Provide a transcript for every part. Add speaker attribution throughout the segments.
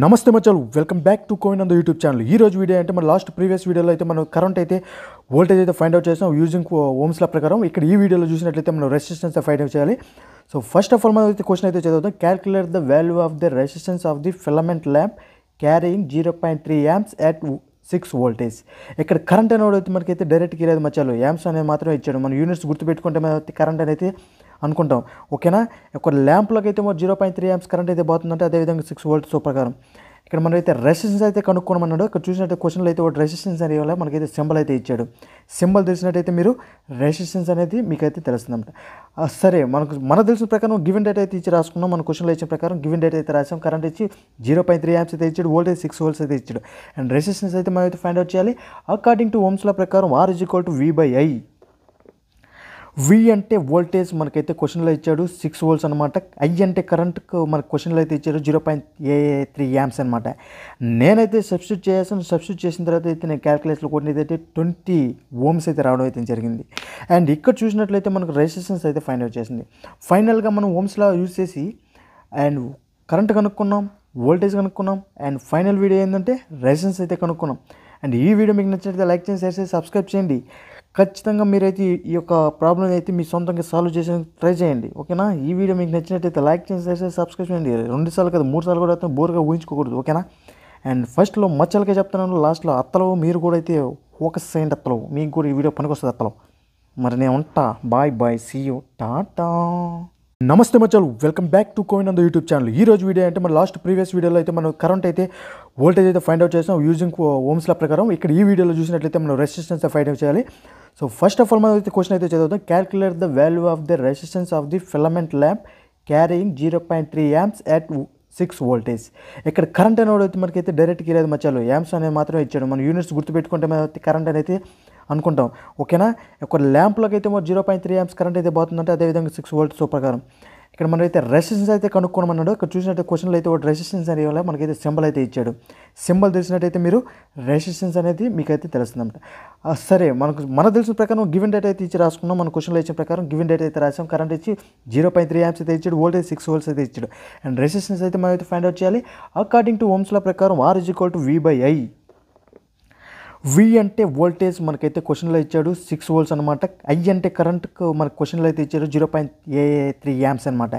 Speaker 1: నమస్తే మచ్చలు welcome back to కోయిన్ ఆన్ ద యూట్యూబ్ ఛానల్. ఈ రోజు వీడియో అంటే మన లాస్ట్ ప్రీవియస్ వీడియోలో అయితే మనం కరెంట్ అయితే వోల్టేజ్ అయితే ఫైండ్ అవుట్ చేసాం యూజింగ్ ఓమ్స్ లా ప్రకారం. ఇక్కడ ఈ వీడియోలో చూసినట్లయితే మనం రెసిస్టెన్స్ ఫైండ్ అవుట్ చేయాలి. సో ఫస్ట్ ఆఫ్ ఆల్ మనం అయితే క్వశ్చన్ అయితే చదువుతాం. Calculate the value of the resistance of the filament lamp carrying 0.3 amps at 6 voltage. ఇక్కడ కరెంట్ అనేది అయితే మనకైతే డైరెక్ట్గా లేదు మచ్చాలు, యాంప్స్ అనేది మాత్రమే ఇచ్చాడు. మన యూనిట్స్ గుర్తుపెట్టుకుంటే మనం కరెంట్ అనేది అనుకుంటాం. ఓకేనా, ఒక ల్యాంప్లోకి అయితే 0.3 యాంప్స్ కరెంట్ అయితే పోతుందంటే అదేవిధంగా 6 వోల్ట్స్ ప్రకారం ఇక్కడ మనం అయితే రెసిస్టెన్స్ అయితే కనుక్కోమన్నాడు. ఇక్కడ చూసినట్టు క్వశ్చన్లో అయితే ఒక రెసిస్టెన్స్ అనేది మనకైతే సింబల్ అయితే ఇచ్చాడు. సింబల్ తెలిసినట్టయితే మీరు రెసిస్టెన్స్ అనేది మీకైతే తెలుస్తుందన్నమాట. సరే, మనకు తెలిసిన ప్రకారం గివెన్ డేట్ అయితే ఇచ్చి రాసుకున్నాం. మన క్వశ్చన్లో ఇచ్చిన ప్రకారం గివెన్ డేట్ అయితే రాసాం. కరెంట్ ఇచ్చి 0.3 యాంప్స్ అయితే ఇచ్చాడు, వోల్టేజ్ 6 వోల్ట్స్ అయితే ఇచ్చాడు. అండ్ రెసిస్టెన్స్ అయితే మనం అయితే ఫైండ్ అవుట్ చేయాలి. అకార్డింగ్ టు ఓమ్స్ లా ప్రకారం R=V/I. V అంటే వోల్టేజ్ మనకైతే క్వశ్చన్లో ఇచ్చాడు 6 వోల్ట్స్ అనమాట. I అంటే కరెంట్కు మనకు క్వశ్చన్లో అయితే ఇచ్చాడు 0.3 యాంప్స్ అనమాట. నేనైతే సబ్స్టిట్యూట్ చేసాను. సబ్స్టిట్యూట్ చేసిన తర్వాత అయితే నేను క్యాల్కులేషన్లో కొట్టినది అయితే 20 ఓమ్స్ అయితే రావడం అయితే జరిగింది. అండ్ ఇక్కడ చూసినట్లయితే మనకు రెసిస్టెన్స్ అయితే ఫైండ్ అవుట్ చేసింది. ఫైనల్గా మనం ఓమ్స్లా యూజ్ చేసి అండ్ కరెంట్ కనుక్కున్నాం, వోల్టేజ్ కనుక్కున్నాం. అండ్ ఫైనల్ వీడియో ఏంటంటే రెసిస్టెన్స్ అయితే కనుక్కున్నాం. అండ్ ఈ వీడియో మీకు నచ్చినట్లయితే లైక్ చేయండి, షేర్ చేసి సబ్స్క్రైబ్ చేయండి. ఖచ్చితంగా మీరైతే ఈ యొక్క ప్రాబ్లం అయితే మీ సొంతంగా సాల్వ్ చేసి ట్రై చేయండి. ఓకేనా, ఈ వీడియో మీకు నచ్చినట్లయితే లైక్ చేసి షేర్ చేసి సబ్స్క్రైబ్ చేయండి. 2 సార్లు కదా 3 సార్లు కూడా అయితే బోర్గా ఊహించుకోకూడదు. ఓకేనా, అండ్ ఫస్ట్లో మచ్చలకే చెప్తున్నాను, లాస్ట్లో అత్తలో మీరు కూడా అయితే ఫోకస్ చేయండి. అత్తలో మీకు కూడా ఈ వీడియో పనికొస్తుంది. అత్తలో మరి నేను ఉంటా. Bye bye, see you, ta-ta. నమస్తే మచ్చలు వెల్కమ్ బ్యాక్ టు కోయిన్ ఆన్ ద యూట్యూబ్ ఛానల్. ఈ రోజు వీడియో అంటే మన లాస్ట్ ప్రీవియస్ వీడియోలో అయితే మనం కరెంట్ అయితే వోల్టేజ్ అయితే ఫైండ్ అవుట్ చేసాం యూజింగ్ ఓమ్స్ లా ప్రకారం. ఇక్కడ ఈ వీడియోలో చూసినట్లయితే మనం రెసిస్టెన్స్ ఫైండ్ అవుట్ చేయాలి. సో ఫస్ట్ ఆఫ్ ఆల్ మనం అయితే క్వశ్చన్ అయితే చదువుతాం. Calculate the value of the resistance of the filament lamp carrying 0.3 amps at 6 voltage. ఇక్కడ కరెంట్ అనేది అయితే మనకైతే డైరెక్ట్గా లేదు మచ్చాలు, యాంప్స్ అనేది మాత్రమే ఇచ్చాడు. మన యూనిట్స్ గుర్తుపెట్టుకుంటే మనం కరెంట్ అనేది అనుకుంటాం. ఓకేనా, ఒక ల్యాంప్లోకి అయితే 0.3 యాంప్స్ కరెంట్ అయితే పోతుందంటే అదేవిధంగా 6 వోల్ట్స్ ప్రకారం ఇక్కడ మనం అయితే రెసిస్టెన్స్ అయితే కనుక్కోమన్నాడు. ఇక్కడ చూసినట్టు క్వశ్చన్లో అయితే ఒక రెసిస్టెన్స్ అనేది మనకైతే సింబల్ అయితే ఇచ్చాడు. సింబల్ తెలిసినట్టయితే మీరు రెసిస్టెన్స్ అనేది మీకైతే తెలుస్తుందన్నమాట. సరే, మనకు తెలిసిన ప్రకారం గివెన్ డేట్ అయితే ఇచ్చి రాసుకున్నాం. మన క్వశ్చన్లో ఇచ్చిన ప్రకారం గివెన్ డేట్ అయితే రాసాం. కరెంట్ ఇచ్చి 0.3 యాంప్స్ అయితే ఇచ్చాడు, వోల్టేజ్ 6 వోల్ట్స్ అయితే ఇచ్చాడు. అండ్ రెసిస్టెన్స్ అయితే మనం అయితే ఫైండ్ అవుట్ చేయాలి. అకార్డింగ్ టు ఓమ్స్ లా ప్రకారం R=V/I. V అంటే వోల్టేజ్ మనకైతే క్వశ్చన్లో ఇచ్చాడు 6 వోల్ట్స్ అనమాట. I అంటే కరెంట్కు మనకు క్వశ్చన్లో అయితే ఇచ్చాడు 0.3 యాంప్స్ అనమాట.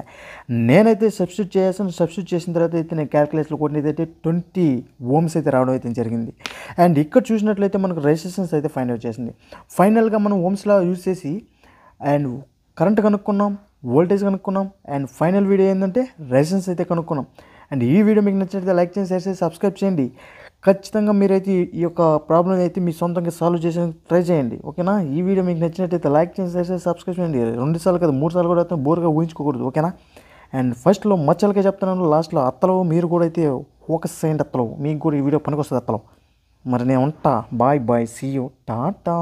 Speaker 1: నేనైతే సబ్స్టిట్యూట్ చేసాను. సబ్స్టిట్యూట్ చేసిన తర్వాత అయితే నేను క్యాల్కులేషన్లో కొట్టినది అయితే 20 ఓమ్స్ అయితే రావడం అయితే జరిగింది. అండ్ ఇక్కడ చూసినట్లయితే మనకు రెసిస్టెన్స్ అయితే ఫైండ్ అవుట్ చేసింది. ఫైనల్గా మనం ఓమ్స్లా యూజ్ చేసి అండ్ కరెంట్ కనుక్కున్నాం, వోల్టేజ్ కనుక్కున్నాం. అండ్ ఫైనల్ వీడియో ఏంటంటే రెసిస్టెన్స్ అయితే కనుక్కున్నాం. అండ్ ఈ వీడియో మీకు నచ్చినట్లయితే లైక్ చేసి షేర్ చేసి సబ్స్క్రైబ్ చేయండి. ఖచ్చితంగా మీరైతే ఈ యొక్క ప్రాబ్లం అయితే మీ సొంతంగా సాల్వ్ చేసి ట్రై చేయండి. ఓకేనా, ఈ వీడియో మీకు నచ్చినట్లయితే లైక్ చేసి షేర్ చేసి సబ్స్క్రైబ్ చేయండి. 2 సార్లు కదా 3 సార్లు కూడా అయితే బోర్గా ఊహించుకోకూడదు. ఓకేనా, అండ్ ఫస్ట్లో మచ్చలకే చెప్తున్నాను, లాస్ట్లో అత్తలో మీరు కూడా అయితే ఫోకస్ చేయండి. అత్తలో మీకు కూడా ఈ వీడియో పనికొస్తుంది. అత్తలో మరి నేను ఉంటా. Bye bye, see you, Tata.